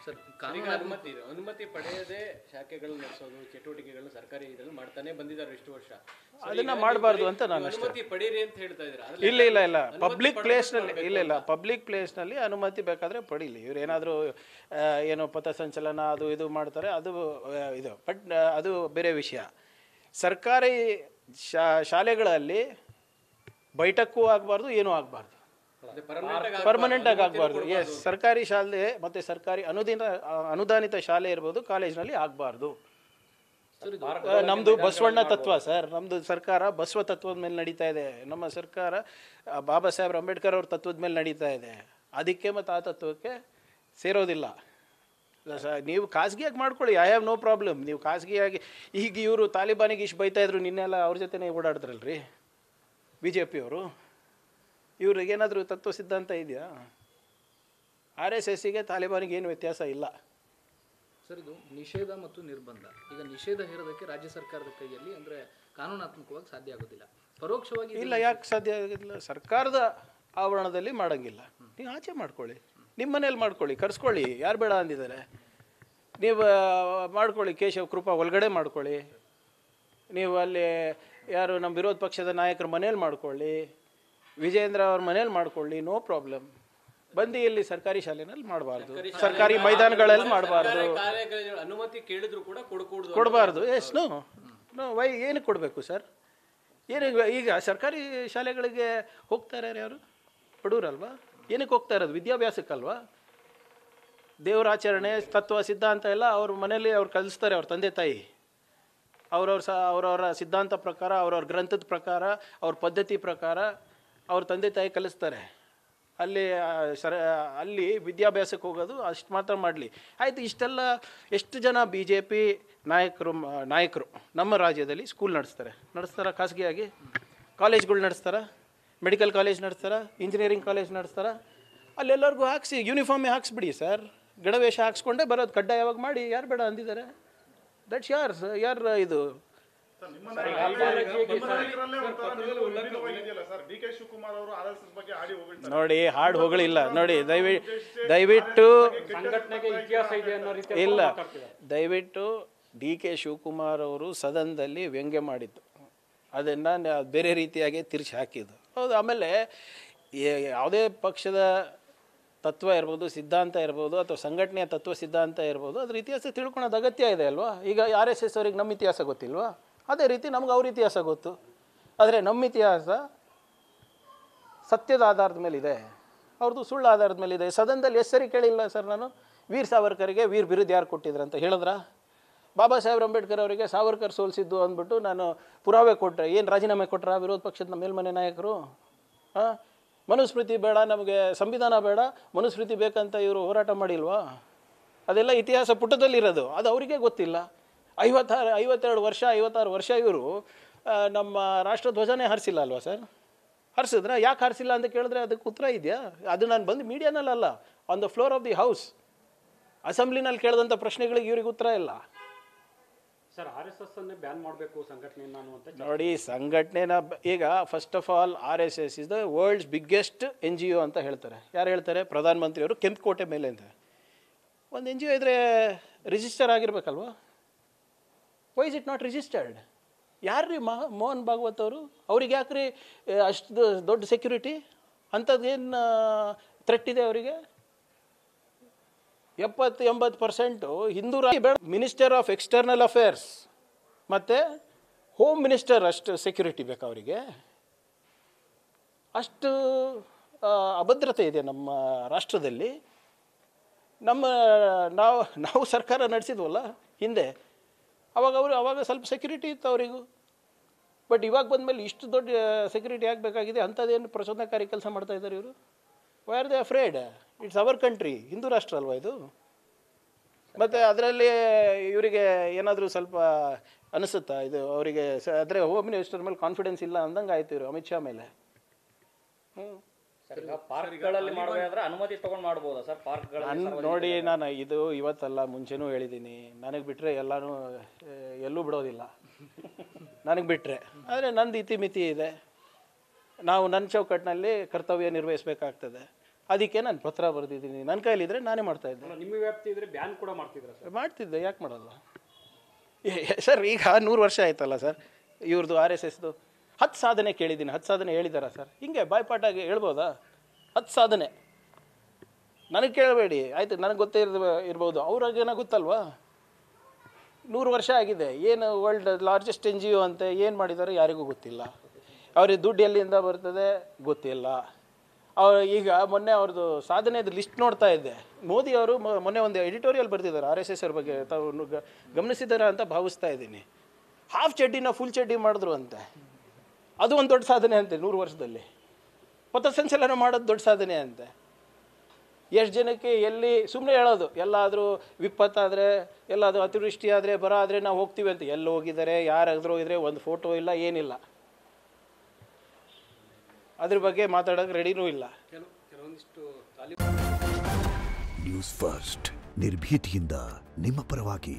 Sir ಅನುಮತಿ ಪಡೆಯದೆ ಶಾಖೆಗಳು ನಡೆಸೋದು ಚಟುವಟಿಕೆಗಳನ್ನು ಸರ್ಕಾರಿ ಇದರಲ್ಲಿ ಮಾಡ್ತಾನೆ ಬಂದಿದ್ದಾರೆ ಇಷ್ಟು ವರ್ಷ. ಅದನ್ನ ಮಾಡಬಾರ್ದು ಅಂತ ನಾನು ಅನುಮತಿ ಪಡೀರಿ ಅಂತ ಹೇಳ್ತಾ ಇದ್ದಾರೆ. ಇಲ್ಲ ಪಬ್ಲಿಕ್ ಪ್ಲೇಸ್ನಲ್ಲಿ ಇಲ್ಲ ಪಬ್ಲಿಕ್ ಪ್ಲೇಸ್ನಲ್ಲಿ ಅನುಮತಿ ಬೇಕಾದರೆ ಪಡೀಲಿ. ಇವ್ರು ಏನಾದರೂ ಏನೋ ಪಥಸಂಚಲನ ಅದು ಇದು ಮಾಡ್ತಾರೆ, ಅದು ಇದು. ಬಟ್ ಅದು ಬೇರೆ ವಿಷಯ. ಸರ್ಕಾರಿ ಶಾಲೆಗಳಲ್ಲಿ ಬೈಠಕ್ಕೂ ಆಗಬಾರ್ದು, ಏನೂ ಆಗಬಾರ್ದು, ಪರ್ಮನೆಂಟ್ ಆಗಿ ಆಗಬಾರ್ದು. ಎಸ್, ಸರ್ಕಾರಿ ಶಾಲೆ ಮತ್ತು ಸರ್ಕಾರಿ ಅನುದಾನಿತ ಶಾಲೆ ಇರ್ಬೋದು, ಕಾಲೇಜ್ನಲ್ಲಿ ಆಗಬಾರ್ದು. ನಮ್ಮದು ಬಸವಣ್ಣ ತತ್ವ ಸರ್, ನಮ್ಮದು ಸರ್ಕಾರ ಬಸವ ತತ್ವದ ಮೇಲೆ ನಡೀತಾ ಇದೆ. ನಮ್ಮ ಸರ್ಕಾರ ಬಾಬಾ ಸಾಹೇಬ್ ಅಂಬೇಡ್ಕರ್ ಅವ್ರ ತತ್ವದ ಮೇಲೆ ನಡೀತಾ ಇದೆ. ಅದಕ್ಕೆ ಮತ್ತು ಆ ತತ್ವಕ್ಕೆ ಸೇರೋದಿಲ್ಲ. ನೀವು ಖಾಸಗಿಯಾಗಿ ಮಾಡ್ಕೊಳ್ಳಿ, ಐ ಹ್ಯಾವ್ ನೋ ಪ್ರಾಬ್ಲಮ್. ನೀವು ಖಾಸಗಿಯಾಗಿ ಈಗ ಇವರು ತಾಲಿಬಾನಿಗೆ ಇಷ್ಟು ಬೈತಾ ಇದ್ರು, ನಿನ್ನೆಲ್ಲ ಅವ್ರ ಜೊತೆನೇ ಓಡಾಡಿದ್ರಲ್ರಿ BJP ಅವರು. ಇವ್ರಿಗೇನಾದರೂ ತತ್ವ ಸಿದ್ಧಾಂತ ಇದೆಯಾ? RSSಗೆ ತಾಲಿಬಾನಿಗೆ ಏನು ವ್ಯತ್ಯಾಸ ಇಲ್ಲ ಸರ್. ಇದು ನಿಷೇಧ ಮತ್ತು ನಿರ್ಬಂಧ. ಈಗ ನಿಷೇಧ ಹೇರೋದಕ್ಕೆ ರಾಜ್ಯ ಸರ್ಕಾರದ ಕೈಯಲ್ಲಿ ಅಂದರೆ ಕಾನೂನಾತ್ಮಕವಾಗಿ ಸಾಧ್ಯ ಆಗೋದಿಲ್ಲ, ಪರೋಕ್ಷವಾಗಿ ಇಲ್ಲ. ಯಾಕೆ ಸಾಧ್ಯ ಆಗೋದಿಲ್ಲ? ಸರ್ಕಾರದ ಆವರಣದಲ್ಲಿ ಮಾಡೋಂಗಿಲ್ಲ. ನೀವು ಆಚೆ ಮಾಡ್ಕೊಳ್ಳಿ, ನಿಮ್ಮ ಮನೇಲಿ ಮಾಡ್ಕೊಳ್ಳಿ, ಕರ್ಸ್ಕೊಳ್ಳಿ, ಯಾರು ಬೇಡ ಅಂದಿದ್ದಾರೆ. ನೀವು ಮಾಡ್ಕೊಳ್ಳಿ, ಕೇಶವ ಕೃಪಾ ಒಳಗಡೆ ಮಾಡ್ಕೊಳ್ಳಿ, ನೀವು ಅಲ್ಲಿ ಯಾರು ನಮ್ಮ ವಿರೋಧ ಪಕ್ಷದ ನಾಯಕರ ಮನೇಲಿ ಮಾಡ್ಕೊಳ್ಳಿ, ವಿಜೇಂದ್ರ ಅವ್ರ ಮನೇಲಿ ಮಾಡ್ಕೊಳ್ಳಿ, ನೋ ಪ್ರಾಬ್ಲಮ್. ಬಂದು ಇಲ್ಲಿ ಸರ್ಕಾರಿ ಶಾಲೆನಲ್ಲಿ ಮಾಡಬಾರ್ದು, ಸರ್ಕಾರಿ ಮೈದಾನಗಳಲ್ಲಿ ಮಾಡಬಾರ್ದು, ಅನುಮತಿ ಕೇಳಿದ್ರು ಕೂಡ ಕೊಡಬಾರ್ದು. ಎಸ್, ನೋ ವೈ ಏನಕ್ಕೆ ಕೊಡಬೇಕು ಸರ್? ಏನು ಈಗ ಸರ್ಕಾರಿ ಶಾಲೆಗಳಿಗೆ ಹೋಗ್ತಾರೆ ಯಾರು? ಬಡವರಲ್ವಾ? ಏನಕ್ಕೆ ಹೋಗ್ತಾ ಇರೋದು? ವಿದ್ಯಾಭ್ಯಾಸಕ್ಕಲ್ವಾ? ದೇವರಾಚರಣೆ ತತ್ವ ಸಿದ್ಧಾಂತ ಎಲ್ಲ ಅವ್ರ ಮನೇಲಿ ಅವ್ರು ಕಲಿಸ್ತಾರೆ. ಅವ್ರ ತಂದೆ ತಾಯಿ ಅವ್ರವ್ರ ಸಿದ್ಧಾಂತ ಪ್ರಕಾರ, ಅವ್ರವ್ರ ಗ್ರಂಥದ ಪ್ರಕಾರ, ಅವ್ರ ಪದ್ಧತಿ ಪ್ರಕಾರ ಅವ್ರ ತಂದೆ ತಾಯಿ ಕಲಿಸ್ತಾರೆ. ಅಲ್ಲಿ ವಿದ್ಯಾಭ್ಯಾಸಕ್ಕೆ ಹೋಗೋದು ಅಷ್ಟು ಮಾತ್ರ ಮಾಡಲಿ. ಆಯಿತು, ಇಷ್ಟೆಲ್ಲ ಎಷ್ಟು ಜನ BJP ನಾಯಕರು ನಮ್ಮ ರಾಜ್ಯದಲ್ಲಿ ಸ್ಕೂಲ್ ನಡೆಸ್ತಾರ ಖಾಸಗಿಯಾಗಿ? ಕಾಲೇಜ್ಗಳು ನಡೆಸ್ತಾರ? ಮೆಡಿಕಲ್ ಕಾಲೇಜ್ ನಡೆಸ್ತಾರ? ಇಂಜಿನಿಯರಿಂಗ್ ಕಾಲೇಜ್ ನಡೆಸ್ತಾರ? ಅಲ್ಲೆಲ್ಲರಿಗೂ ಹಾಕ್ಸಿ, ಯೂನಿಫಾರ್ಮೇ ಹಾಕ್ಸ್ಬಿಡಿ ಸರ್. ಗಣವೇಷ ಹಾಕ್ಸ್ಕೊಂಡೇ ಬರೋದು ಕಡ್ಡಾಯವಾಗಿ ಮಾಡಿ. ಯಾರು ಬೇಡ ಅಂದಿದ್ದಾರೆ? ದಟ್ಸ್ ಯಾರ್ ಇದು ನೋಡಿ, ಹಾಡು ಹೊಗಳಿಲ್ಲ ನೋಡಿ. ದಯವಿಟ್ಟು ಇಲ್ಲ, ದಯವಿಟ್ಟು DK ಶಿವಕುಮಾರ್ ಅವರು ಸದನದಲ್ಲಿ ವ್ಯಂಗ್ಯ ಮಾಡಿದ್ದು, ಅದನ್ನು ಬೇರೆ ರೀತಿಯಾಗಿ ತಿರ್ಚಿ ಹಾಕಿದ್ದು ಹೌದು. ಆಮೇಲೆ ಯಾವುದೇ ಪಕ್ಷದ ತತ್ವ ಇರ್ಬೋದು, ಸಿದ್ಧಾಂತ ಇರ್ಬೋದು, ಅಥವಾ ಸಂಘಟನೆಯ ತತ್ವ ಸಿದ್ಧಾಂತ ಇರ್ಬೋದು, ಅದ್ರ ಇತಿಹಾಸ ತಿಳ್ಕೊಳೋದು ಅಗತ್ಯ ಇದೆ ಅಲ್ವಾ? ಈಗ RSS ಅವ್ರಿಗೆ ನಮ್ಮ ಇತಿಹಾಸ ಗೊತ್ತಿಲ್ವಾ? ಅದೇ ರೀತಿ ನಮ್ಗೆ ಅವ್ರ ಇತಿಹಾಸ ಗೊತ್ತು. ಆದರೆ ನಮ್ಮ ಇತಿಹಾಸ ಸತ್ಯದ ಆಧಾರದ ಮೇಲಿದೆ, ಅವ್ರದ್ದು ಸುಳ್ಳು ಆಧಾರದ ಮೇಲಿದೆ. ಸದನದಲ್ಲಿ ಎಷ್ಟು ಸರಿ ಕೇಳಿಲ್ಲ ಸರ್ ನಾನು, ವೀರ್ ಸಾವರ್ಕರ್ಗೆ ವೀರ್ ಬಿರುದು ಯಾರು ಕೊಟ್ಟಿದ್ರು ಅಂತ ಹೇಳಿದ್ರ? ಬಾಬಾ ಸಾಹೇಬ್ ಅಂಬೇಡ್ಕರ್ ಅವರಿಗೆ ಸಾವರ್ಕರ್ ಸೋಲಿಸಿದ್ದು ಅಂದ್ಬಿಟ್ಟು ನಾನು ಪುರಾವೆ ಕೊಟ್ಟರೆ ಏನು ರಾಜೀನಾಮೆ ಕೊಟ್ಟರೆ ವಿರೋಧ ಪಕ್ಷದ ಮೇಲ್ಮನೆ ನಾಯಕರು? ಮನುಸ್ಮೃತಿ ಬೇಡ, ನಮಗೆ ಸಂವಿಧಾನ ಬೇಡ, ಮನುಸ್ಮೃತಿ ಬೇಕಂತ ಇವರು ಹೋರಾಟ ಮಾಡಿಲ್ವಾ? ಅದೆಲ್ಲ ಇತಿಹಾಸ ಪುಟದಲ್ಲಿರೋದು, ಅದು ಅವರಿಗೆ ಗೊತ್ತಿಲ್ಲ. 56 ವರ್ಷ ಇವರು ನಮ್ಮ ರಾಷ್ಟ್ರಧ್ವಜನೇ ಹಾರಿಸಿಲ್ಲ ಅಲ್ವಾ ಸರ್? ಹಾರಿಸಿದ್ರೆ ಯಾಕೆ ಹಾರಿಸಿಲ್ಲ ಅಂತ ಕೇಳಿದ್ರೆ ಅದಕ್ಕೆ ಉತ್ತರ ಇದೆಯಾ? ಅದು ನಾನು ಬಂದು ಮೀಡಿಯಾನಲ್ಲ, on the floor of the house ಅಸೆಂಬ್ಲಿನಲ್ಲಿ ಕೇಳಿದಂಥ ಪ್ರಶ್ನೆಗಳಿಗೆ ಇವ್ರಿಗೆ ಉತ್ತರ ಇಲ್ಲ ಸರ್. RSS ಅನ್ನೇ ಬ್ಯಾನ್ ಮಾಡಬೇಕು ಸಂಘಟನೆ ಅಂತ ನೋಡಿ. ಸಂಘಟನೆನ ಈಗ first of all RSS is the world's biggest NGO ಅಂತ ಹೇಳ್ತಾರೆ. ಯಾರು ಹೇಳ್ತಾರೆ? ಪ್ರಧಾನಮಂತ್ರಿಯವರು ಕೆಂಪುಕೋಟೆ ಮೇಲೆ ಅಂತ. ಒಂದು NGO ಇದ್ರೆ ರಿಜಿಸ್ಟರ್ ಆಗಿರ್ಬೇಕಲ್ವಾ? Why is it not registered? ಯಾರ್ರೀ ಮೋಹನ್ ಭಾಗವತ್ ಅವರು? ಅವ್ರಿಗೆ ಯಾಕ್ರಿ ಅಷ್ಟು ದೊಡ್ಡ ಸೆಕ್ಯೂರಿಟಿ? ಅಂಥದ್ದೇನು ಥ್ರೆಟ್ ಇದೆ ಅವರಿಗೆ? 70-80% ಹಿಂದೂ ಬೇಡ. ಮಿನಿಸ್ಟರ್ ಆಫ್ ಎಕ್ಸ್ಟರ್ನಲ್ ಅಫೇರ್ಸ್ ಮತ್ತು ಹೋಮ್ ಮಿನಿಸ್ಟರ್ ಅಷ್ಟು ಸೆಕ್ಯೂರಿಟಿ ಬೇಕಾ ಅವರಿಗೆ? ಅಷ್ಟು ಅಭದ್ರತೆ ಇದೆ ನಮ್ಮ ರಾಷ್ಟ್ರದಲ್ಲಿ. ನಾವು ಸರ್ಕಾರ ನಡೆಸಿದ್ವಲ್ಲ ಹಿಂದೆ, ಅವಾಗ ಸ್ವಲ್ಪ ಸೆಕ್ಯೂರಿಟಿ ಇತ್ತು ಅವರಿಗೂ. ಬಟ್ ಇವಾಗ ಬಂದಮೇಲೆ ಇಷ್ಟು ದೊಡ್ಡ ಸೆಕ್ಯೂರಿಟಿ ಆಗಬೇಕಾಗಿದೆ. ಅಂಥದ್ದೇನು ಪ್ರಚೋದನಕಾರಿ ಕೆಲಸ ಮಾಡ್ತಾ ಇದ್ದಾರೆ ಇವರು. Why are they afraid? It's our country, Hindu ರಾಷ್ಟ್ರ ಅಲ್ವಾ ಇದು? ಮತ್ತು ಅದರಲ್ಲಿ ಇವರಿಗೆ ಏನಾದರೂ ಸ್ವಲ್ಪ ಅನಿಸುತ್ತಾ ಇದು ಅವರಿಗೆ? ಅಂದರೆ ಹೋಮ್ ಮಿನಿಸ್ಟರ್ ಮೇಲೆ ಕಾನ್ಫಿಡೆನ್ಸ್ ಇಲ್ಲ ಅಂದಂಗೆ ಆಯ್ತು ಇವರು ಅಮಿತ್ ಶಾ ಮೇಲೆ. ಅನುಮತಿ ತಗೊಂಡು ಮಾಡ್ಬೋದಾ ಸರ್ ಪಾರ್ಕ್ಗಳಲ್ಲಿ? ನೋಡಿ, ನಾನು ಇದು ಇವತ್ತಲ್ಲ ಮುಂಚೆನೂ ಹೇಳಿದ್ದೀನಿ, ನನಗೆ ಬಿಟ್ಟರೆ ಎಲ್ಲೂ ಬಿಡೋದಿಲ್ಲ ನನಗೆ ಬಿಟ್ಟರೆ. ಆದರೆ ನಂದು ಇತಿಮಿತಿ ಇದೆ. ನಾವು ನನ್ನ ಚೌಕಟ್ಟಿನಲ್ಲಿ ಕರ್ತವ್ಯ ನಿರ್ವಹಿಸಬೇಕಾಗ್ತದೆ. ಅದಕ್ಕೆ ನಾನು ಪತ್ರ ಬರೆದಿದ್ದೀನಿ. ನನ್ನ ಕೈಲಿದ್ರೆ ನಾನೇ ಮಾಡ್ತಾಯಿದ್ದೆ. ನಿಮ್ಮ ವ್ಯಾಪ್ತಿ ಇದ್ರೆ ಬ್ಯಾನ್ ಕೂಡ ಮಾಡ್ತಿದ್ರ ಸರ್? ಮಾಡ್ತಿದ್ದೆ, ಯಾಕೆ ಮಾಡಲ್ಲ ಸರ್? ಈಗ 100 ವರ್ಷ ಆಯ್ತಲ್ಲ ಸರ್ ಇವ್ರದ್ದು RSSದು. 10 ಸಾಧನೆ ಕೇಳಿದ್ದೀನಿ. 10 ಸಾಧನೆ ಹೇಳಿದಾರ ಸರ್? ಹಿಂಗೆ ಬಾಯ್ಪಾಟಾಗಿ ಹೇಳ್ಬೋದಾ? 10 ಸಾಧನೆ ನನಗೆ ಕೇಳಬೇಡಿ ಆಯಿತು, ನನಗೆ ಗೊತ್ತೇ ಇರ್ಬೋದು, ಅವ್ರಿಗೇನೋ ಗೊತ್ತಲ್ವಾ? 100 ವರ್ಷ ಆಗಿದೆ. ಏನು ವರ್ಲ್ಡ್ ಲಾರ್ಜೆಸ್ಟ್ NGO ಅಂತೆ, ಏನು ಮಾಡಿದ್ದಾರೆ ಯಾರಿಗೂ ಗೊತ್ತಿಲ್ಲ. ಅವ್ರಿಗೆ ದುಡ್ಡು ಎಲ್ಲಿಂದ ಬರ್ತದೆ ಗೊತ್ತಿಲ್ಲ. ಈಗ ಮೊನ್ನೆ ಅವ್ರದ್ದು ಸಾಧನೆದು ಲಿಸ್ಟ್ ನೋಡ್ತಾ ಇದ್ದೆ. ಮೋದಿ ಅವರು ಮೊನ್ನೆ ಒಂದು ಎಡಿಟೋರಿಯಲ್ ಬರೆದಿದ್ದಾರೆ RSS ಅವ್ರ ಬಗ್ಗೆ, ತಾವು ಗಮನಿಸಿದಾರ ಅಂತ ಭಾವಿಸ್ತಾ ಇದ್ದೀನಿ. ಹಾಫ್ ಚಡ್ಡಿನ ಫುಲ್ ಚಡ್ಡಿ ಮಾಡಿದ್ರು ಅಂತೆ. ಅದು ಒಂದು ದೊಡ್ಡ ಸಾಧನೆ ಅಂತೆ 100 ವರ್ಷದಲ್ಲಿ. ಪಥಸಂಚಲನ ಮಾಡೋದು ದೊಡ್ಡ ಸಾಧನೆ ಅಂತೆ. ಎಷ್ಟು ಜನಕ್ಕೆ ಎಲ್ಲಿ ಸುಮ್ಮನೆ ಹೇಳೋದು, ಎಲ್ಲಾದರೂ ವಿಪತ್ತಾದರೆ, ಎಲ್ಲಾದರೂ ಅತಿವೃಷ್ಟಿ ಆದರೆ, ಬರ ಆದರೆ ನಾವು ಹೋಗ್ತೀವಿ ಅಂತ. ಎಲ್ಲಿ ಹೋಗಿದ್ದಾರೆ, ಯಾರಾದರೂ ಹೋಗಿದ್ರೆ ಒಂದು ಫೋಟೋ ಇಲ್ಲ, ಏನಿಲ್ಲ. ಅದ್ರ ಬಗ್ಗೆ ಮಾತಾಡೋಕೆ ರೆಡಿನೂ ಇಲ್ಲ. ನ್ಯೂಸ್ ಫಸ್ಟ್ ನಿರ್ಭೀತಿಯಿಂದ ನಿಮ್ಮ ಪರವಾಗಿ.